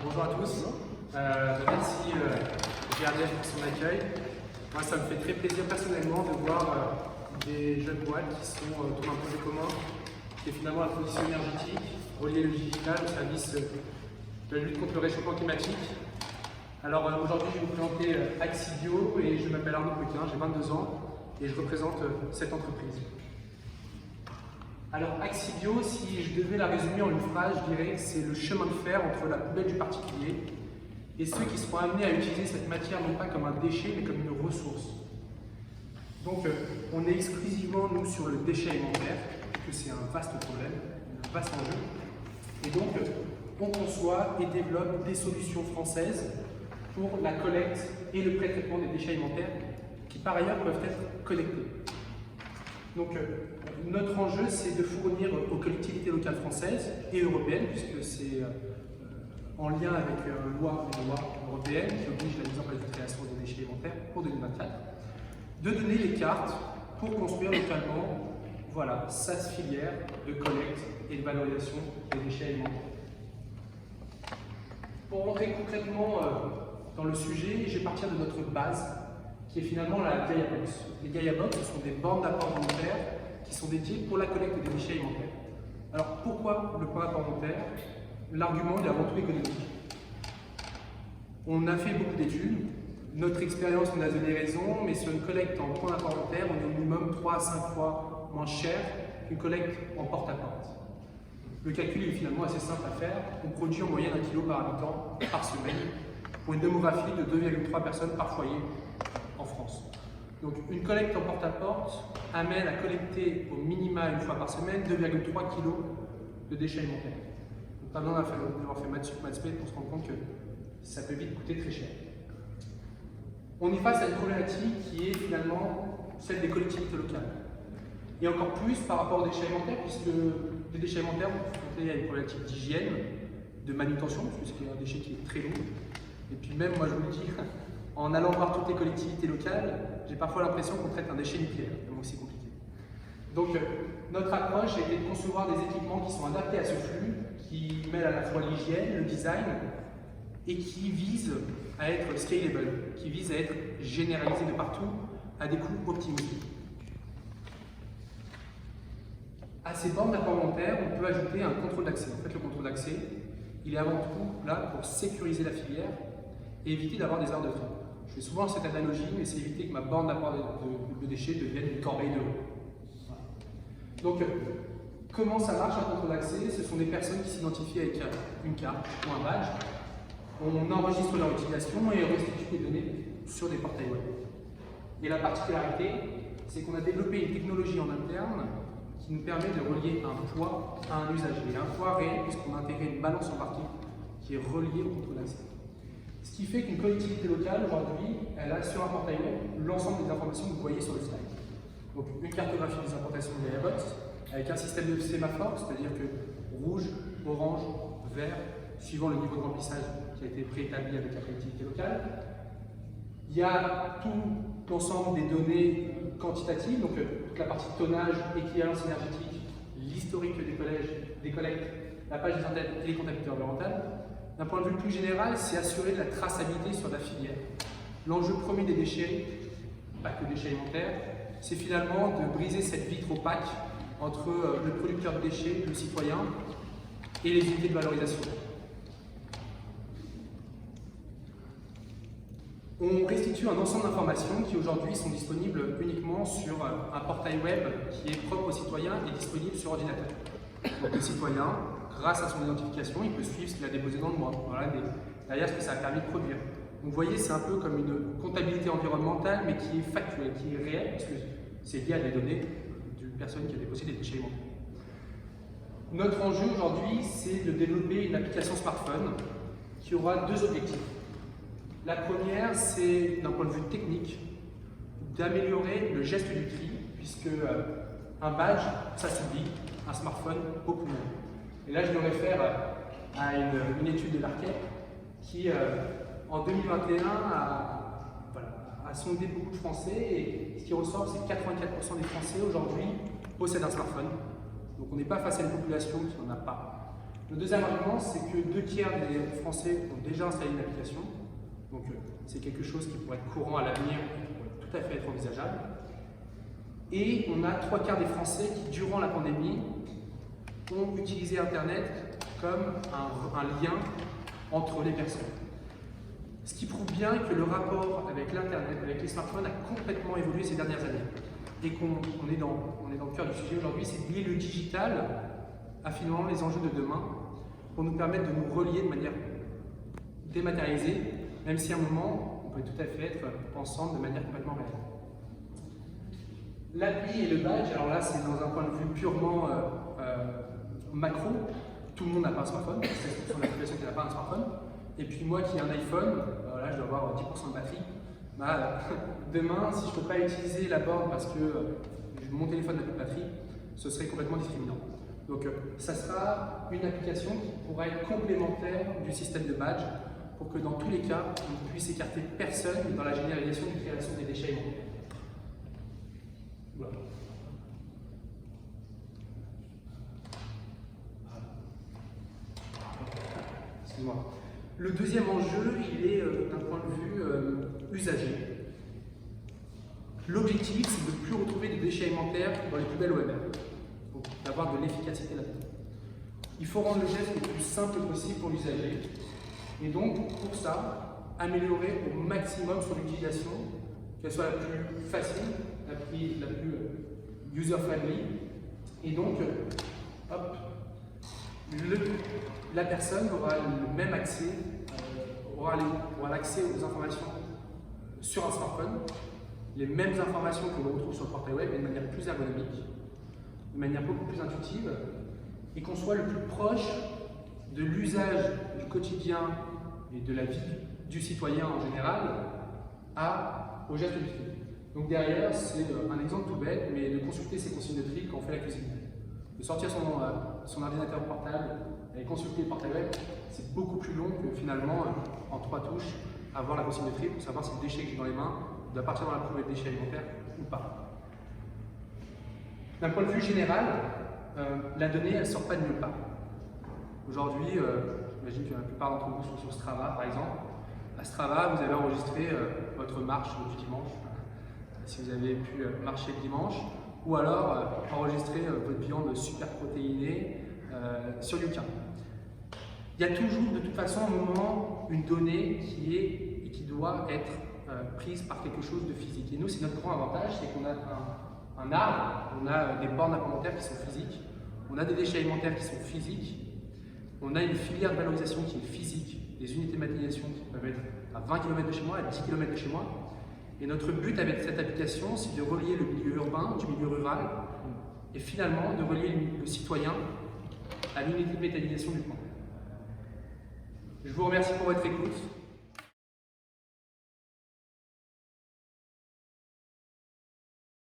Bonjour à tous. Merci GRDF pour son accueil. Moi, ça me fait très plaisir personnellement de voir des jeunes boîtes qui sont autour d'un projet commun, qui est finalement la transition énergétique, relier le digital au service de la lutte contre le réchauffement climatique. Alors aujourd'hui, je vais vous présenter Axibio et je m'appelle Arnaud Pequin, j'ai 22 ans et je représente cette entreprise. Alors Axibio, si je devais la résumer en une phrase, je dirais que c'est le chemin de fer entre la poubelle du particulier et ceux qui seront amenés à utiliser cette matière non pas comme un déchet mais comme une ressource. Donc on est exclusivement nous sur le déchet alimentaire, que c'est un vaste problème, un vaste enjeu. Et donc on conçoit et développe des solutions françaises pour la collecte et le pré-traitement des déchets alimentaires qui par ailleurs peuvent être collectés. Donc notre enjeu c'est de fournir aux collectivités locales françaises et européennes, puisque c'est en lien avec une loi européenne qui oblige la mise en place de création des déchets alimentaires pour 2024, de donner les cartes pour construire localement sa filière de collecte et de valorisation des déchets alimentaires. Pour rentrer concrètement dans le sujet, je vais partir de notre base, qui est finalement la Gaia Box. Les Gaia Box, ce sont des bornes d'apport volontaire qui sont dédiées pour la collecte des déchets alimentaires. Alors pourquoi le point d'apport volontaire? L'argument est avant tout économique. On a fait beaucoup d'études, notre expérience nous a donné raison, mais sur une collecte en point d'apport volontaire, on est au minimum 3 à 5 fois moins cher qu'une collecte en porte-à-porte. Le calcul est finalement assez simple à faire. On produit en moyenne 1 kg par habitant par semaine pour une démographie de 2,3 personnes par foyer en France. Donc une collecte en porte-à-porte amène à collecter au minima une fois par semaine 2,3 kg de déchets alimentaires. Donc, pas besoin d'avoir fait maths pour se rendre compte que ça peut vite coûter très cher. On est face à une problématique qui est finalement celle des collectivités locales. Et encore plus par rapport aux déchets alimentaires, puisque les déchets alimentaires vont confronter à une problématique d'hygiène, de manutention, puisque c'est un déchet qui est très lourd. Et puis même, moi je vous le dis, en allant voir toutes les collectivités locales, j'ai parfois l'impression qu'on traite un déchet nucléaire, donc c'est compliqué. Donc notre approche a été de concevoir des équipements qui sont adaptés à ce flux, qui mêlent à la fois l'hygiène, le design, et qui visent à être scalable, qui visent à être généralisés de partout à des coûts optimisés. À ces bornes d'apport volontaire, on peut ajouter un contrôle d'accès. En fait, le contrôle d'accès, il est avant tout là pour sécuriser la filière et éviter d'avoir des heures de temps. Je fais souvent cette analogie, mais c'est éviter que ma borne d'apport de déchets devienne une corbeille de rue. Voilà. Donc, comment ça marche un contrôle d'accès? Ce sont des personnes qui s'identifient avec une carte ou un badge. On enregistre leur utilisation et on restitue des données sur des portails web. Et la particularité, c'est qu'on a développé une technologie en interne qui nous permet de relier un poids à un usager. Et un poids réel, puisqu'on a intégré une balance embarquée qui est reliée au contrôle d'accès. Ce qui fait qu'une collectivité locale, aujourd'hui, elle a sur un portail web l'ensemble des informations que vous voyez sur le slide. Donc une cartographie des importations de Gaia-Box, avec un système de sémaphore, c'est-à-dire que rouge, orange, vert, suivant le niveau de remplissage qui a été préétabli avec la collectivité locale. Il y a tout l'ensemble des données quantitatives, donc toute la partie tonnage, équivalence énergétique, l'historique des collectes, la page des synthèses et les comptabilités environnementales. D'un point de vue plus général, c'est assurer de la traçabilité sur la filière. L'enjeu premier des déchets, pas que déchets alimentaires, c'est finalement de briser cette vitre opaque entre le producteur de déchets, le citoyen, et les unités de valorisation. On restitue un ensemble d'informations qui aujourd'hui sont disponibles uniquement sur un portail web qui est propre aux citoyens et disponible sur ordinateur. Donc le citoyen, grâce à son identification, il peut suivre ce qu'il a déposé dans le mois, derrière ce que ça a permis de produire. Donc vous voyez, c'est un peu comme une comptabilité environnementale, mais qui est factuelle, qui est réelle, parce que c'est lié à des données d'une personne qui a déposé des déchets alimentaires. Notre enjeu aujourd'hui, c'est de développer une application smartphone qui aura deux objectifs. La première, c'est d'un point de vue technique, d'améliorer le geste du tri, puisque un badge, ça s'oublie, un smartphone, beaucoup moins. Et là, je me réfère à une étude de l'ARCEP qui, en 2021, a sondé beaucoup de Français, et ce qui ressort, c'est que 84% des Français aujourd'hui possèdent un smartphone. Donc on n'est pas face à une population qui n'en a pas. Le deuxième argument, c'est que 2/3 des Français ont déjà installé une application. Donc c'est quelque chose qui pourrait être courant à l'avenir et qui pourrait tout à fait être envisageable. Et on a 3/4 des Français qui, durant la pandémie, ont utilisé Internet comme un lien entre les personnes. Ce qui prouve bien que le rapport avec l'Internet, avec les smartphones, a complètement évolué ces dernières années. Et qu'on est dans le cœur du sujet aujourd'hui, c'est de lier le digital à finalement les enjeux de demain pour nous permettre de nous relier de manière dématérialisée, même si à un moment, on peut tout à fait être ensemble de manière complètement réelle. L'appli et le badge, alors là, c'est dans un point de vue purement macro. Tout le monde n'a pas un smartphone, c'est la population qui n'a pas un smartphone. Et puis moi qui ai un iPhone, là je dois avoir 10% de batterie. Demain, si je ne peux pas utiliser la borne parce que mon téléphone n'a plus de batterie, ce serait complètement discriminant. Donc ça sera une application qui pourra être complémentaire du système de badge pour que dans tous les cas, on ne puisse écarter personne dans la généralisation et création des déchets alimentaires. Voilà. Excuse-moi. Le deuxième enjeu, il est d'un point de vue usager. L'objectif, c'est de ne plus retrouver des déchets alimentaires dans les poubelles OMR, donc d'avoir de l'efficacité là-dedans. Il faut rendre le geste le plus simple possible pour l'usager, et donc pour ça, améliorer au maximum son utilisation, qu'elle soit la plus facile, la plus user-friendly, et donc, hop, la personne aura le même accès, aura l'accès aux informations sur un smartphone, les mêmes informations que l'on retrouve sur le portail web, mais de manière plus ergonomique, de manière beaucoup plus intuitive, et qu'on soit le plus proche de l'usage du quotidien et de la vie du citoyen en général au geste du tri. Donc derrière, c'est un exemple tout bête, mais de consulter ses consignes de tri quand on fait la cuisine. De sortir son ordinateur portable et consulter le portail web, c'est beaucoup plus long que finalement, en 3 touches, avoir la consigne de tri pour savoir si le déchet que j'ai dans les mains doit partir dans la poubelle de déchets alimentaires ou pas. D'un point de vue général, la donnée, elle ne sort pas de nulle part. Aujourd'hui, j'imagine que la plupart d'entre vous sont sur Strava, par exemple. À Strava, vous avez enregistré votre marche du dimanche, si vous avez pu marcher le dimanche, ou alors enregistrer votre viande super protéinée sur Yuka. Il y a toujours de toute façon un moment, une donnée qui est et qui doit être prise par quelque chose de physique. Et nous, c'est notre grand avantage, c'est qu'on a un arbre, on a des bornes alimentaires qui sont physiques, on a des déchets alimentaires qui sont physiques, on a une filière de valorisation qui est physique, des unités de matérialisation qui peuvent être à 20 km de chez moi, à 10 km de chez moi. Et notre but avec cette application, c'est de relier le milieu urbain du milieu rural et finalement de relier le citoyen à l'unité de méthanisation du coin. Je vous remercie pour votre écoute.